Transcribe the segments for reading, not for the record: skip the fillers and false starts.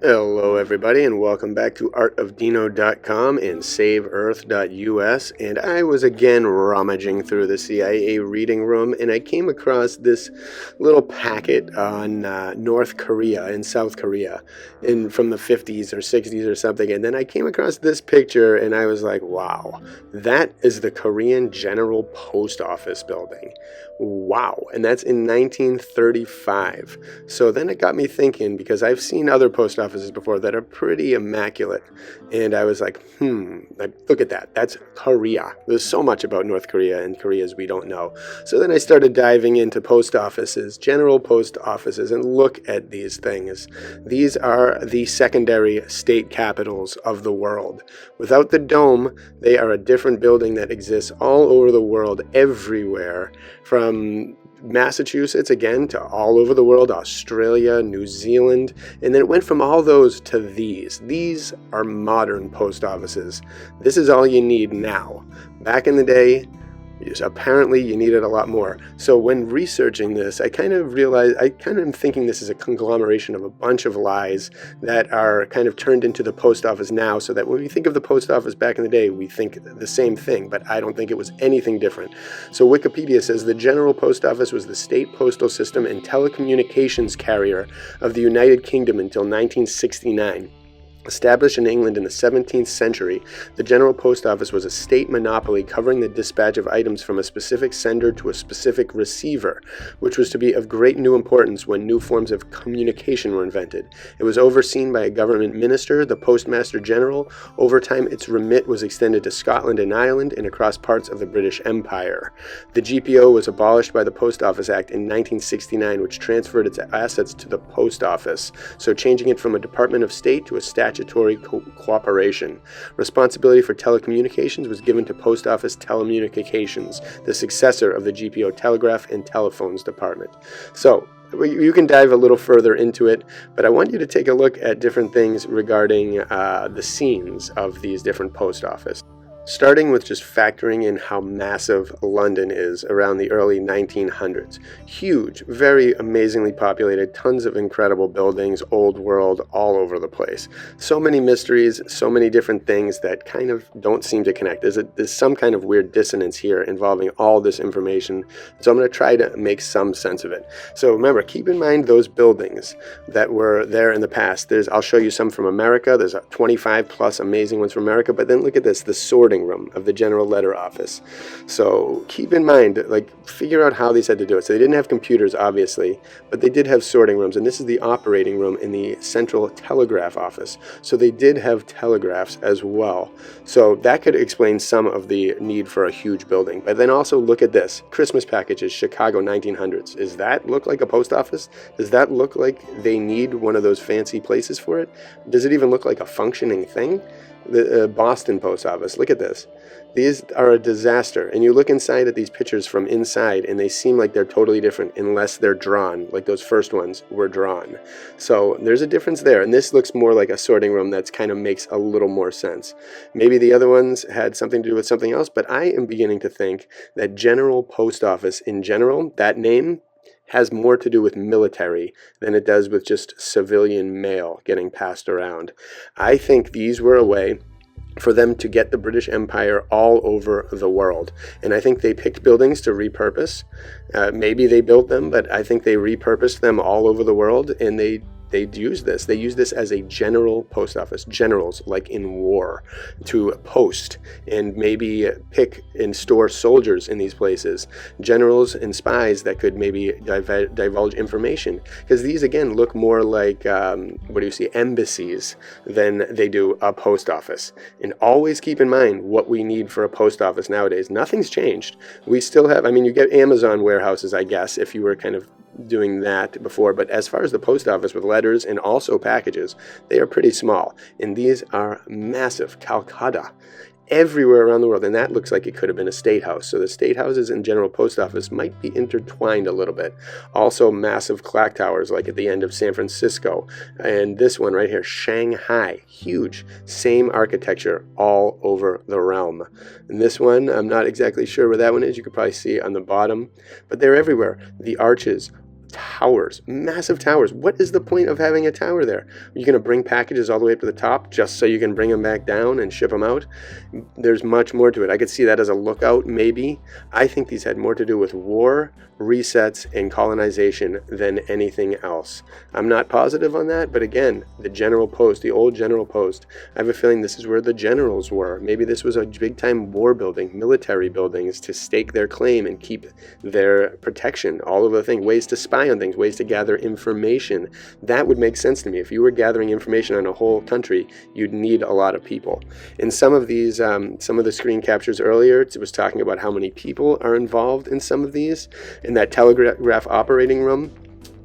Hello everybody and welcome back to artofdino.com and saveearth.us, and I was again rummaging through the CIA reading room and I came across this little packet on North Korea and South Korea from the 50s or 60s or something, and then I came across this picture and I was like, wow, that is the Korean General Post Office building. Wow. And that's in 1935. So then it got me thinking, because I've seen other post offices before that are pretty immaculate. And I was like, look at that. That's Korea. There's so much about North Korea and Koreas we don't know. So then I started diving into post offices, general post offices, and look at these things. These are the secondary state capitals of the world. Without the dome, they are a different building that exists all over the world, everywhere, from Massachusetts again to all over the world, Australia, New Zealand, and then it went from all those to these. These are modern post offices. This is all you need now. Back in the day, apparently you needed a lot more. So when researching this, I kind of realized, I kind of am thinking this is a conglomeration of a bunch of lies that are kind of turned into the post office now, so that when we think of the post office back in the day, we think the same thing, but I don't think it was anything different. So Wikipedia says the General Post Office was the state postal system and telecommunications carrier of the United Kingdom until 1969. Established in England in the 17th century, the General Post Office was a state monopoly covering the dispatch of items from a specific sender to a specific receiver, which was to be of great new importance when new forms of communication were invented. It was overseen by a government minister, the Postmaster General. Over time, its remit was extended to Scotland and Ireland and across parts of the British Empire. The GPO was abolished by the Post Office Act in 1969, which transferred its assets to the Post Office, so changing it from a Department of State to a statutory cooperation. Responsibility for telecommunications was given to Post Office Telecommunications, the successor of the GPO Telegraph and Telephones Department. So, you can dive a little further into it, but I want you to take a look at different things regarding the scenes of these different post offices. Starting with just factoring in how massive London is around the early 1900s. Huge, very amazingly populated, tons of incredible buildings, old world, all over the place. So many mysteries, so many different things that kind of don't seem to connect. There's some kind of weird dissonance here involving all this information, so I'm going to try to make some sense of it. So remember, keep in mind those buildings that were there in the past. I'll show you some from America. There's 25 plus amazing ones from America, but then look at this, the sorting room of the General Letter Office. So keep in mind, figure out how these had to do it. So they didn't have computers, obviously, but they did have sorting rooms, and this is the operating room in the Central Telegraph Office. So they did have telegraphs as well. So that could explain some of the need for a huge building. But then also look at this. Christmas packages, Chicago 1900s. Does that look like a post office? Does that look like they need one of those fancy places for it? Does it even look like a functioning thing? The Boston post office, look at this. These are a disaster, and you look inside at these pictures from inside and they seem like they're totally different unless they're drawn, like those first ones were drawn. So there's a difference there, and this looks more like a sorting room that kind of makes a little more sense. Maybe the other ones had something to do with something else, but I am beginning to think that General Post Office in general, that name, has more to do with military than it does with just civilian mail getting passed around. I think these were a way for them to get the British Empire all over the world. And I think they picked buildings to repurpose. Maybe they built them, but I think they repurposed them all over the world, and they use this. They use this as a general post office, generals like in war, to post and maybe pick and store soldiers in these places, generals and spies that could maybe divulge information. Because these, again, look more like, embassies than they do a post office. And always keep in mind what we need for a post office nowadays. Nothing's changed. We still have, you get Amazon warehouses, I guess, if you were kind of doing that before, but as far as the post office with letters and also packages, they are pretty small, and these are massive. Calcutta, everywhere around the world, and that looks like it could have been a state house. So the state houses and General Post Office might be intertwined a little bit. Also massive clock towers like at the end of San Francisco, and this one right here, Shanghai, huge, same architecture all over the realm. And this one, I'm not exactly sure where that one is. You could probably see it on the bottom, but they're everywhere. The arches, towers, massive towers. What is the point of having a tower there? Are you going to bring packages all the way up to the top just so you can bring them back down and ship them out? There's much more to it. I could see that as a lookout, maybe. I think these had more to do with war, resets, and colonization than anything else. I'm not positive on that, but again, the general post, the old general post, I have a feeling this is where the generals were. Maybe this was a big-time war building, military buildings to stake their claim and keep their protection, all of the things, ways to spy on things, ways to gather information. That would make sense to me. If you were gathering information on a whole country, you'd need a lot of people. In some of these, some of the screen captures earlier, it was talking about how many people are involved in some of these. In that telegraph operating room,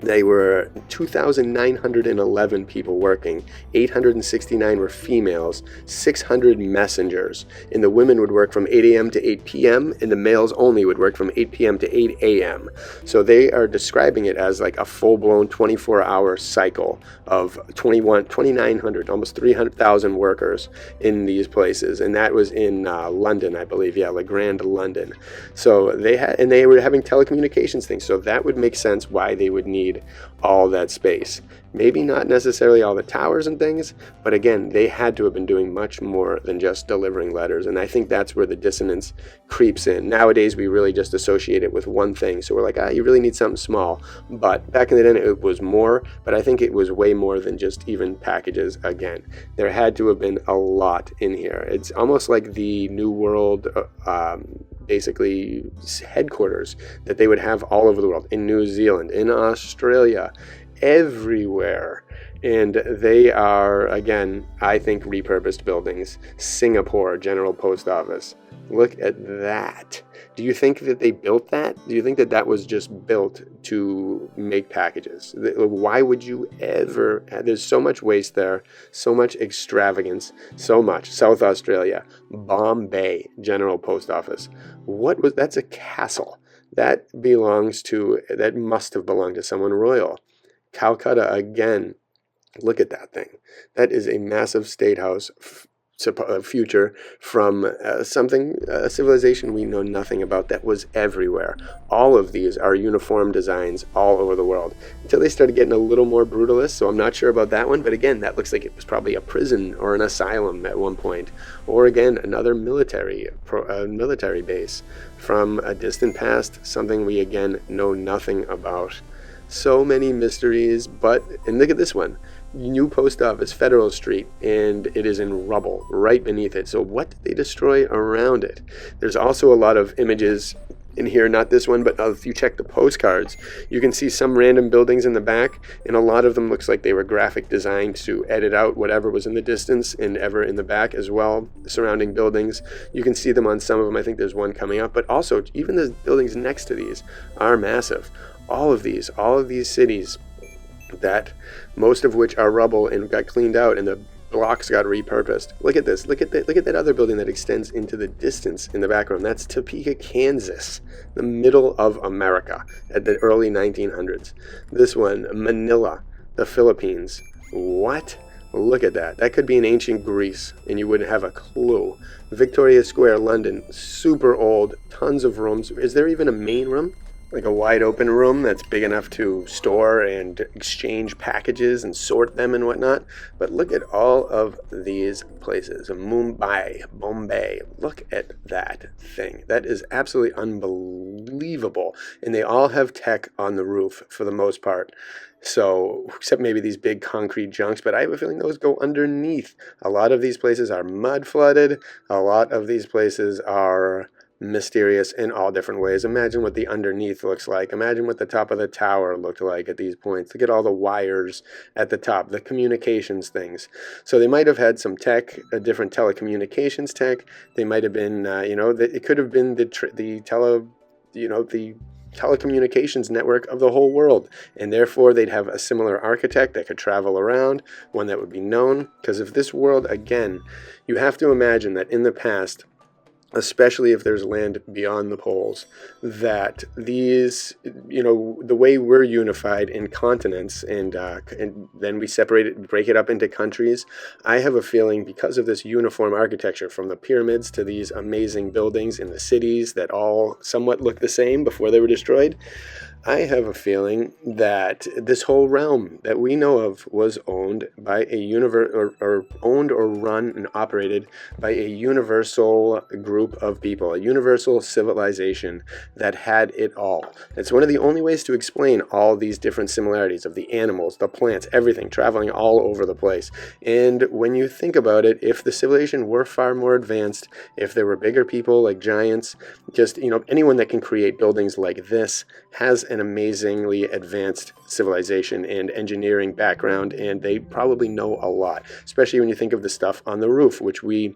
they were 2,911 people working, 869 were females, 600 messengers, and the women would work from 8 a.m. to 8 p.m., and the males only would work from 8 p.m. to 8 a.m. So they are describing it as like a full-blown 24-hour cycle of 2,900, almost 300,000 workers in these places, and that was in London, I believe, Le Grand London. So they were having telecommunications things, so that would make sense why they would need all that space. Maybe not necessarily all the towers and things, but again, they had to have been doing much more than just delivering letters, and I think that's where the dissonance creeps in. Nowadays, we really just associate it with one thing, so we're like, you really need something small, but back in the day, it was more, but I think it was way more than just even packages again. There had to have been a lot in here. It's almost like the New World basically headquarters that they would have all over the world, in New Zealand, in Australia, everywhere. And they are, again, I think, repurposed buildings. Singapore General Post Office. Look at that. Do you think that they built that? Do you think that that was just built to make packages? Why would you ever? There's so much waste there, so much extravagance, so much. South Australia, Bombay General Post Office. That's a castle. That must have belonged to someone royal. Calcutta again. Look at that thing. That is a massive state house future from a civilization we know nothing about that was everywhere. All of these are uniform designs all over the world until they started getting a little more brutalist, so I'm not sure about that one, but again, that looks like it was probably a prison or an asylum at one point, or again, another military base from a distant past, something we again know nothing about. So many mysteries, and look at this one. New post office, Federal Street, and it is in rubble right beneath it. So what did they destroy around it? There's also a lot of images in here, not this one, but if you check the postcards, you can see some random buildings in the back, and a lot of them looks like they were graphic designed to edit out whatever was in the distance and ever in the back as well, surrounding buildings. You can see them on some of them. I think there's one coming up, but also even the buildings next to these are massive. All of these cities, that most of which are rubble and got cleaned out, and the blocks got repurposed. Look at this. Look at that other building that extends into the distance in the background. That's Topeka, Kansas, the middle of America at the early 1900s. This one, Manila, the Philippines. What? Look at that. That could be in ancient Greece, and you wouldn't have a clue. Victoria Square, London, super old, tons of rooms. Is there even a main room? Like a wide open room that's big enough to store and exchange packages and sort them and whatnot. But look at all of these places. Mumbai, Bombay. Look at that thing. That is absolutely unbelievable. And they all have tech on the roof for the most part. So, except maybe these big concrete junks, but I have a feeling those go underneath. A lot of these places are mud flooded. A lot of these places are mysterious in all different ways. Imagine what the underneath looks like. Imagine what the top of the tower looked like at these points. Look at all the wires at the top, the communications things. So they might have had some tech, a different telecommunications tech. They might have been, it could have been the telecommunications network of the whole world, and therefore they'd have a similar architect that could travel around, one that would be known. Because if this world, again, you have to imagine that in the past, especially if there's land beyond the poles, that these, the way we're unified in continents and then we break it up into countries, I have a feeling because of this uniform architecture, from the pyramids to these amazing buildings in the cities that all somewhat look the same before they were destroyed, I have a feeling that this whole realm that we know of was owned by a or owned or run and operated by a universal group of people, a universal civilization that had it all. It's one of the only ways to explain all these different similarities of the animals, the plants, everything traveling all over the place. And when you think about it, if the civilization were far more advanced, if there were bigger people like giants, just, anyone that can create buildings like this has an amazingly advanced civilization and engineering background, and they probably know a lot, especially when you think of the stuff on the roof, which we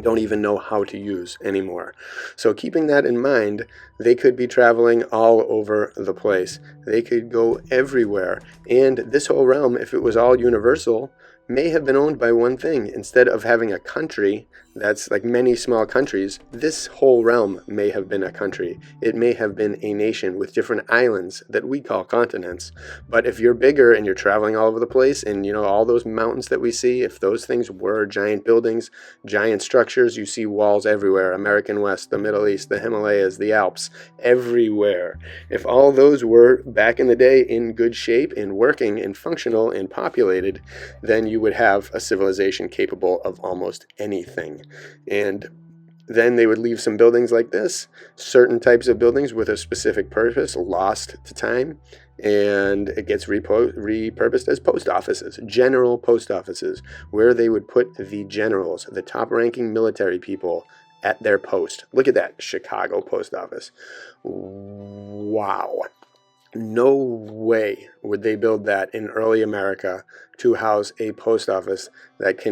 don't even know how to use anymore. So keeping that in mind, they could be traveling all over the place. They could go everywhere. And this whole realm, if it was all universal, may have been owned by one thing. Instead of having a country that's like many small countries, this whole realm may have been a country. It may have been a nation with different islands that we call continents. But if you're bigger and you're traveling all over the place, and all those mountains that we see, if those things were giant buildings, giant structures, you see walls everywhere, American West, the Middle East, the Himalayas, the Alps, everywhere. If all those were back in the day in good shape and working and functional and populated, then you would have a civilization capable of almost anything. And then they would leave some buildings like this, certain types of buildings with a specific purpose, lost to time, and it gets repurposed as post offices, general post offices, where they would put the generals, the top-ranking military people, at their post. Look at that, Chicago post office. Wow. No way would they build that in early America to house a post office that's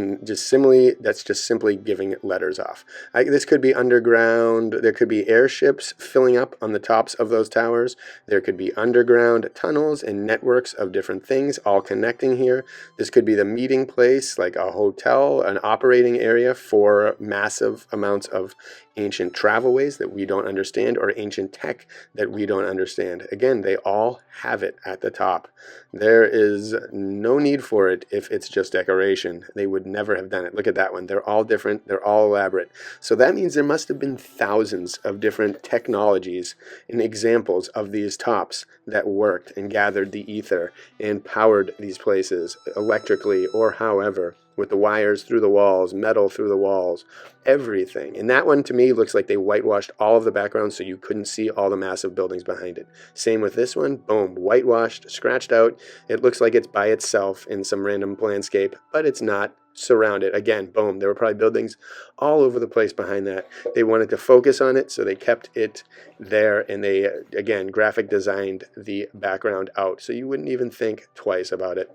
just simply giving letters off. This could be underground. There could be airships filling up on the tops of those towers. There could be underground tunnels and networks of different things all connecting here. This could be the meeting place, like a hotel, an operating area for massive amounts of ancient travelways that we don't understand, or ancient tech that we don't understand. Again, they all have it at the top. There is no need for it if it's just decoration. They would never have done it. Look at that one. They're all different. They're all elaborate. So that means there must have been thousands of different technologies and examples of these tops that worked and gathered the ether and powered these places electrically or however, with the wires through the walls, metal through the walls, everything. And that one to me looks like they whitewashed all of the background so you couldn't see all the massive buildings behind it. Same with this one, boom, whitewashed, scratched out. It looks like it's by itself in some random landscape, but it's not. Surrounded. Again, boom, there were probably buildings all over the place behind that. They wanted to focus on it, so they kept it there, and they, again, graphic designed the background out, so you wouldn't even think twice about it.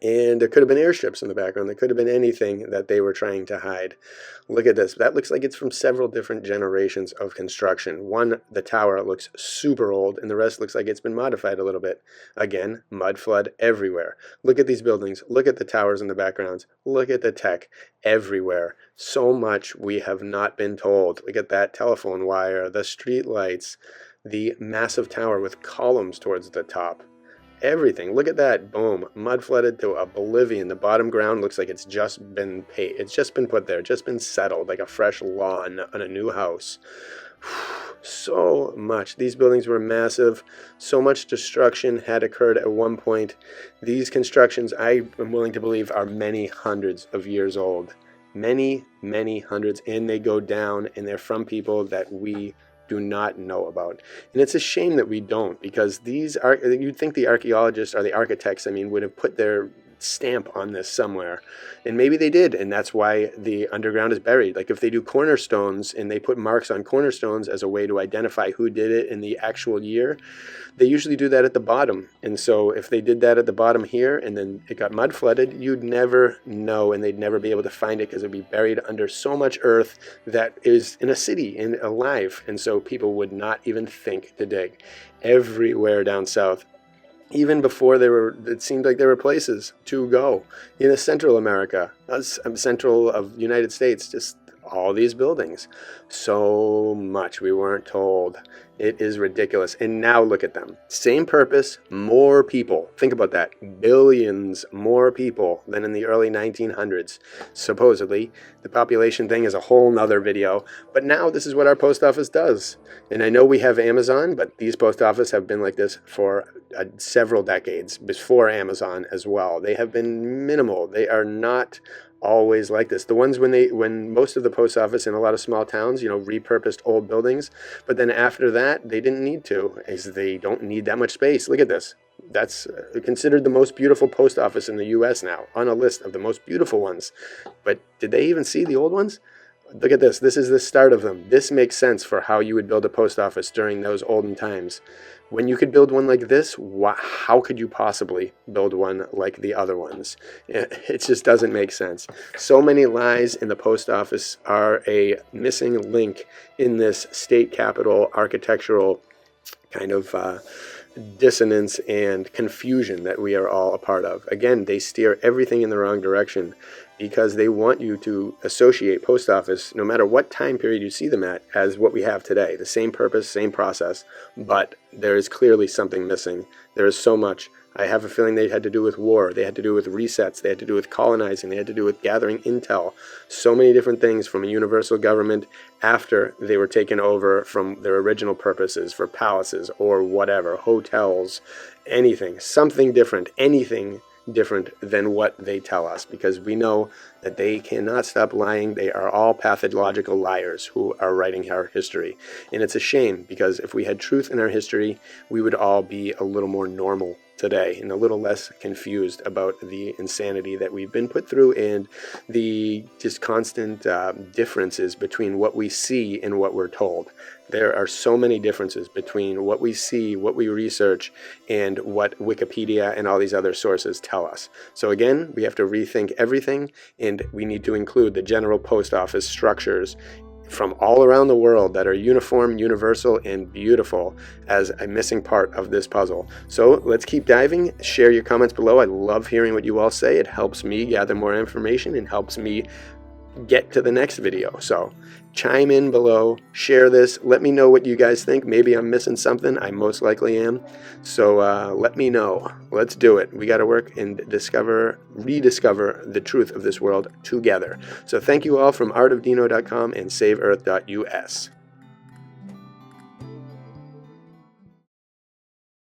And there could have been airships in the background. There could have been anything that they were trying to hide. Look at this. That looks like it's from several different generations of construction. One, the tower, looks super old, and the rest looks like it's been modified a little bit. Again, mud flood everywhere. Look at these buildings. Look at the towers in the backgrounds. Look at the tech everywhere. So much we have not been told. Look at that telephone wire, the street lights, the massive tower with columns towards the top. Everything. Look at that. Boom. Mud flooded to oblivion. The bottom ground looks like it's just been paid. It's just been put there, just been settled like a fresh lawn on a new house. So much. These buildings were massive. So much destruction had occurred at one point. These constructions, I am willing to believe, are many hundreds of years old. Many, many hundreds. And they go down, and they're from people that we do not know about. And it's a shame that we don't, because you'd think the archaeologists or the architects, would have put their stamp on this somewhere. And maybe they did, and that's why the underground is buried. Like if they do cornerstones and they put marks on cornerstones as a way to identify who did it in the actual year, they usually do that at the bottom. And so if they did that at the bottom here and then it got mud flooded, you'd never know, and they'd never be able to find it because it'd be buried under so much earth that is in a city and alive. And so people would not even think to dig. Everywhere down south, even before it seemed like there were places to go. In Central America, central of United States, just all these buildings. So much we weren't told. It is ridiculous. And now look at them. Same purpose, more people. Think about that. Billions more people than in the early 1900s. Supposedly, the population thing is a whole nother video. But now this is what our post office does. And I know we have Amazon, but these post offices have been like this for several decades before Amazon as well. They have been minimal. They are not always like this. The ones when most of the post office in a lot of small towns, repurposed old buildings, but then after that they didn't need to, as they don't need that much space. Look at this. That's considered the most beautiful post office in the US now, on a list of the most beautiful ones. But did they even see the old ones? Look at this. This is the start of them. This makes sense for how you would build a post office during those olden times. When you could build one like this, how could you possibly build one like the other ones? It just doesn't make sense. So many lies in the post office are a missing link in this state capitol architectural kind of dissonance and confusion that we are all a part of. Again, they steer everything in the wrong direction because they want you to associate post office, no matter what time period you see them at, as what we have today. The same purpose, same process, but there is clearly something missing. There is so much. I have a feeling they had to do with war. They had to do with resets. They had to do with colonizing. They had to do with gathering intel. So many different things from a universal government after they were taken over from their original purposes for palaces or whatever, hotels, anything, something different, anything different than what they tell us, because we know that they cannot stop lying. They are all pathological liars who are writing our history. And it's a shame, because if we had truth in our history, we would all be a little more normal today and a little less confused about the insanity that we've been put through and the just constant differences between what we see and what we're told. There are so many differences between what we see, what we research, and what Wikipedia and all these other sources tell us. So again, we have to rethink everything, and we need to include the general post office structures from all around the world that are uniform, universal, and beautiful as a missing part of this puzzle. So let's keep diving. Share your comments below. I love hearing what you all say. It helps me gather more information and helps me get to the next video. So chime in below, share this, let me know what you guys think. Maybe I'm missing something. I most likely am. So let me know. Let's do it. We got to work and rediscover the truth of this world together. So thank you all from artofdino.com and saveearth.us.